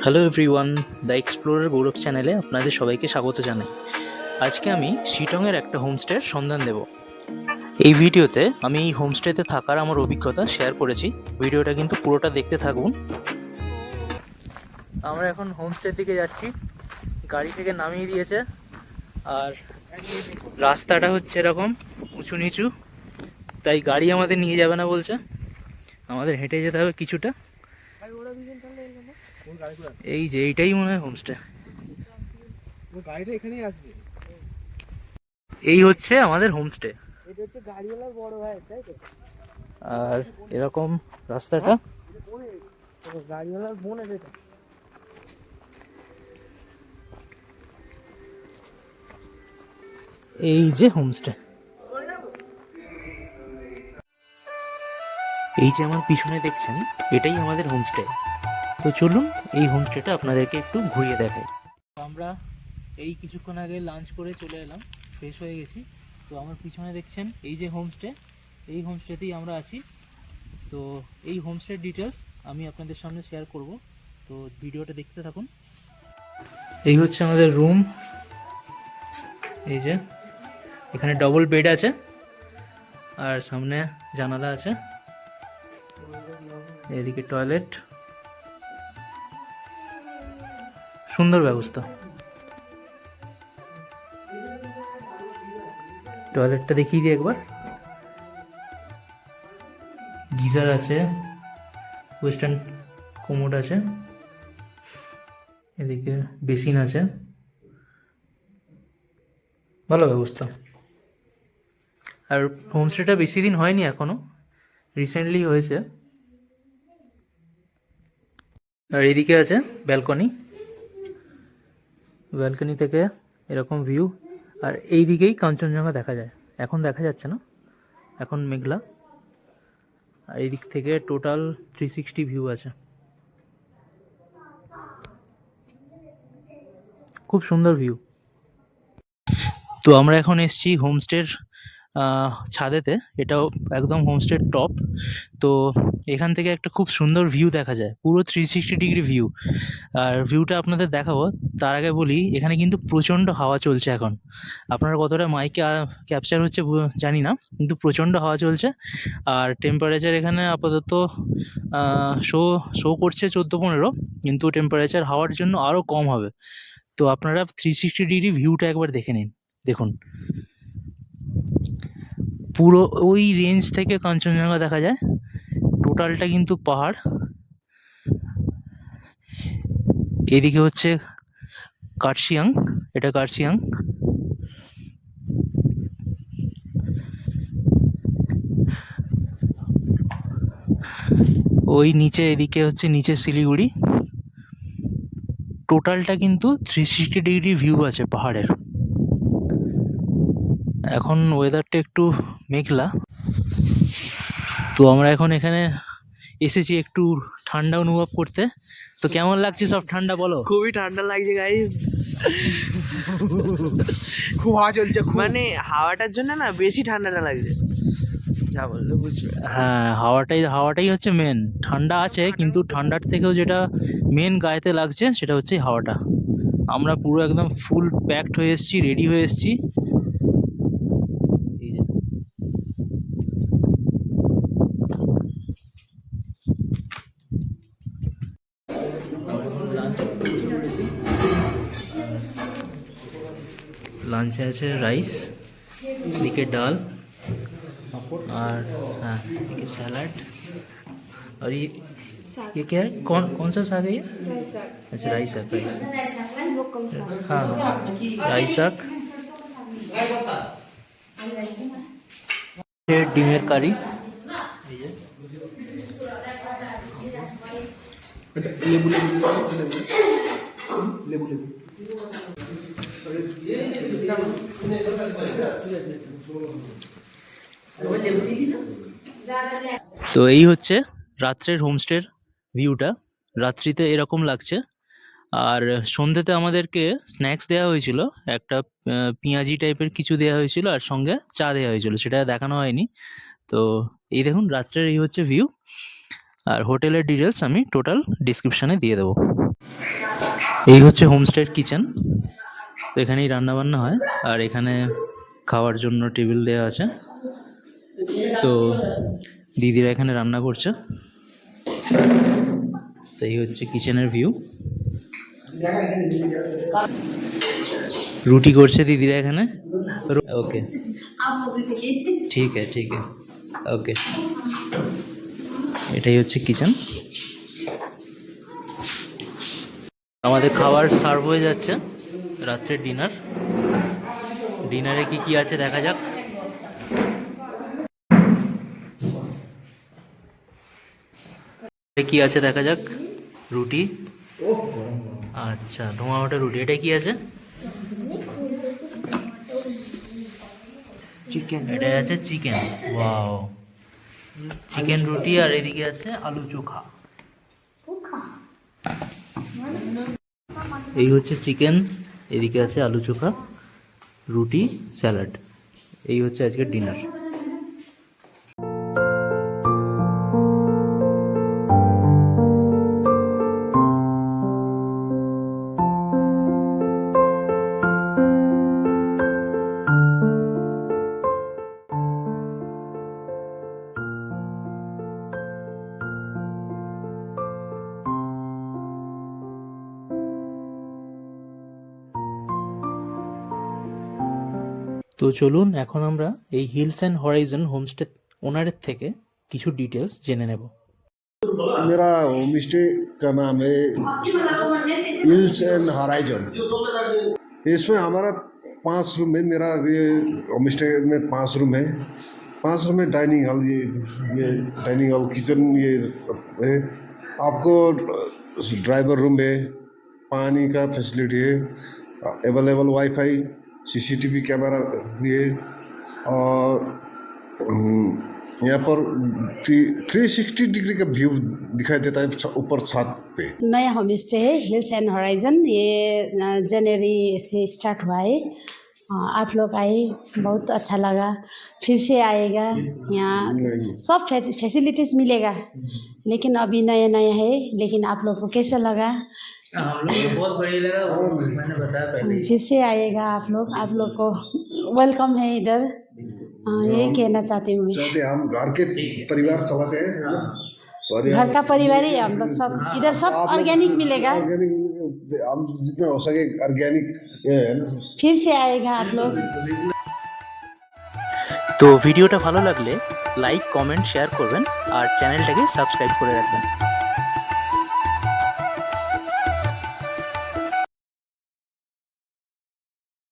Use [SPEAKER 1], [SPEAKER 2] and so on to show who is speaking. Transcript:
[SPEAKER 1] Hello everyone, the explorer গৌরব চ্যানেলে আপনাদের সবাইকে স্বাগত জানাই। আজকে আমি শিটংয়ের একটা হোমস্টের সন্ধান দেব। এই ভিডিওতে আমি এই হোমস্টেতে থাকার আমার অভিজ্ঞতা শেয়ার করেছি। ভিডিওটা কিন্তু পুরোটা দেখতে থাকুন। আমরা এখন হোমস্টের দিকে যাচ্ছি। গাড়ি থেকে নামিয়ে দিয়েছে, আর রাস্তাটা হচ্ছে এরকম উঁচু নিচু, তাই গাড়ি আমাদের নিয়ে যাবে না বলছে। আমাদের হেঁটে যেতে হবে কিছুটা। এই যে এইটাই মনে হয় হোমস্টে।
[SPEAKER 2] গাড়িটা এখানেই আসবে।
[SPEAKER 1] এই হচ্ছে আমাদের হোমস্টে।
[SPEAKER 2] এটা হচ্ছে গাড়িওয়ালার বড় ভাই, তাই তো?
[SPEAKER 1] আর এরকম রাস্তাটা।
[SPEAKER 2] গাড়িওয়ালার বোন এটা।
[SPEAKER 1] এই যে হোমস্টে, এই যে আমার পিছনে দেখছেন, এটাই আমাদের হোমস্টে। তো চলুন এই হোমস্টেটা আপনাদেরকে একটু ঘুরিয়ে দেখাই। আমরা এই কিছুক্ষণ আগে লাঞ্চ করে চলে এলাম, ফ্রেশ হয়ে গেছি। তো আমার পিছনে দেখছেন এই যে হোমস্টে, এই হোমস্টেতেই আমরা আছি। তো এই হোমস্টের ডিটেলস আমি আপনাদের সামনে শেয়ার করব, তো ভিডিওটা দেখতে থাকুন। এই হচ্ছে আমাদের রুম। এই যে এখানে ডবল বেড আছে, আর সামনে জানালা আছে, এদিকে টয়লেট, সুন্দর ব্যবস্থা। টয়লেটটা দেখিয়ে দিই একবার। গিজার আছে, ওয়েস্টার্ন কোমোড আছে, এদিকে বেসিন আছে, ভালো ব্যবস্থা। আর হোমস্টেটা বেশি দিন হয়নি, এখনো রিসেন্টলি হয়েছে। আর এদিকে আছে ব্যালকনি, ব্যালকনি থেকে এরকম ভিউ। আর এই দিকেই কাঞ্চনজঙ্ঘা দেখা যায়। এখন দেখা যাচ্ছে না, এখন মেঘলা। আর এই দিক থেকে টোটাল 360 ভিউ আছে, খুব সুন্দর ভিউ। তো আমরা এখন এসেছি হোমস্টের ছাদেতে। এটাও একদম হোমস্টের টপ। তো এখান থেকে একটা খুব সুন্দর ভিউ দেখা যায়, পুরো 360 ডিগ্রি ভিউ। আর ভিউটা আপনাদের দেখাবো, তার আগে বলি এখানে কিন্তু প্রচণ্ড হাওয়া চলছে এখন। আপনারা কতটা মাইকে ক্যাপচার হচ্ছে জানি না, কিন্তু প্রচণ্ড হাওয়া চলছে। আর টেম্পারেচার এখানে আপাতত শো শো করছে 14-15, কিন্তু টেম্পারেচার হাওয়ার জন্য আরও কম হবে। তো আপনারা 360 ডিগ্রি ভিউটা একবার দেখে নিন। দেখুন, পুরো ওই রেঞ্জ থেকে কাঞ্চনজঙ্ঘা দেখা যায়। টোটালটা কিন্তু পাহাড়। এদিকে হচ্ছে কার্শিয়াং, এটা কার্শিয়াং। ওই নিচে, এদিকে হচ্ছে নিচে শিলিগুড়ি। টোটালটা কিন্তু 360 ডিগ্রি ভিউ আছে পাহাড়ের। এখন ওয়েদারটা একটু মেঘলা। তো আমরা এখন এখানে এসেছি একটু ঠান্ডা অনুভব করতে। তো কেমন লাগছে সব? ঠান্ডা বলো।
[SPEAKER 3] খুবই ঠান্ডা লাগছে গাইস।
[SPEAKER 2] খুব হাওয়া চলছে,
[SPEAKER 3] মানে হাওয়াটার জন্য না বেশি ঠান্ডাটা লাগছে, যা বললে বুঝবে।
[SPEAKER 1] হ্যাঁ, হাওয়াটাই হচ্ছে মেন। ঠান্ডা আছে, কিন্তু ঠান্ডার থেকেও যেটা মেন গায়েতে লাগছে সেটা হচ্ছে হাওয়াটা। আমরা পুরো একদম ফুল প্যাকড হয়ে এসেছি, রেডি হয়ে এসেছি। এই যে লাঞ্চে আছে রাইস, এদিকে ডাল, और हाँ एक सैलड। और ये क्या है? कौन सा साग है ये? अच्छा, राई साग। हाँ हाँ, राई साग। ডিমের কারি।
[SPEAKER 2] লেবু লেবু লেবু লেবু।
[SPEAKER 1] তো এই হচ্ছে রাত্রের হোমস্টের ভিউটা। রাত্রিতে এরকম লাগছে। আর সন্ধ্যেতে আমাদেরকে স্ন্যাক্স দেওয়া হয়েছিল, একটা পেঁয়াজি টাইপের কিছু দেওয়া হয়েছিল, আর সঙ্গে চা দেওয়া হয়েছিল, সেটা দেখানো হয়নি। তো এই দেখুন রাত্রের এই হচ্ছে ভিউ। আর হোটেলের ডিটেলস আমি টোটাল ডিসক্রিপশানে দিয়ে দেবো। এই হচ্ছে হোমস্টের কিচেন। তো এখানেই রান্না বান্না হয়, আর এখানে খাওয়ার জন্য টেবিল দেওয়া আছে। তো দিদিরা এখানে রান্না করছে। তো এই হচ্ছে কিচেনের ভিউ। রুটি করছে দিদিরা এখানে। ওকে, ঠিক আছে, ঠিক আছে, ওকে। এটাই হচ্ছে কিচেন। আমাদের খাবার সার্ভ হয়ে যাচ্ছে, রাত্রের ডিনার। ডিনারে কি কি আছে দেখা যাক। কি আছে দেখা যাক। রুটি, আচ্ছা, ধোঁয়া ওঠা রুটি। এটা কি আছে?
[SPEAKER 3] চিকেন।
[SPEAKER 1] এটা আছে চিকেন। ওয়াও, চিকেন রুটি। আর এদিকে আছে আলু চোখা। এই হচ্ছে চিকেন, এদিকে আছে আলু চোখা, রুটি, স্যালাড। এই হচ্ছে আজকের ডিনার। তো চলুন এখন আমরা এই হিলস অ্যান্ড হরাইজন হোমস্টে ওনারের থেকে কিছু ডিটেলস জেনে নেব।
[SPEAKER 4] मेरा होम स्टे का नाम है हिल्स एंड हराइजन। इसमें हमारा 5 रूम है। मेरा ये होम स्टे में 5 रूम है। 5 रूम में डाइनिंग हॉल, ये डाइनिंग हॉल, किचन ये है। आपको ड्राइवर रूम है, पानी का फैसिलिटी है, अवेलेबल वाईफाई, सीसीटीवी कैमरा भी है। और यहाँ पर 360 डिग्री का व्यू दिखाई देता है ऊपर छत पे।
[SPEAKER 5] नया होम स्टे है हिल्स एंड हॉराइजन। ये जनवरी से स्टार्ट हुआ है। आप लोग आए, बहुत अच्छा लगा, फिर से आएगा। यहाँ सब फैसिलिटीज़ मिलेगा, लेकिन अभी नया नया है। लेकिन आप लोग को कैसा लगा?
[SPEAKER 1] हम लोग को बहुत बढ़िया लगा, वो मैंने बताया पहले।
[SPEAKER 5] फिर से आएगा आप लोग को वेलकम है इधर। यही कहना चाहती हूँ मैं।
[SPEAKER 4] चाहते हम घर के परिवार चलाते हैं, है ना?
[SPEAKER 5] घर का परिवार ही हम लोग सब। इधर सब ऑर्गेनिक मिलेगा।
[SPEAKER 4] ऑर्गेनिक, हम जितना हो सके ऑर्गेनिक है ना।
[SPEAKER 5] फिर से आएगा आप लोग।
[SPEAKER 1] তো ভিডিওটা ভালো লাগলে লাইক, কমেন্ট, শেয়ার করবেন, আর চ্যানেলটাকে সাবস্ক্রাইব করে রাখবেন।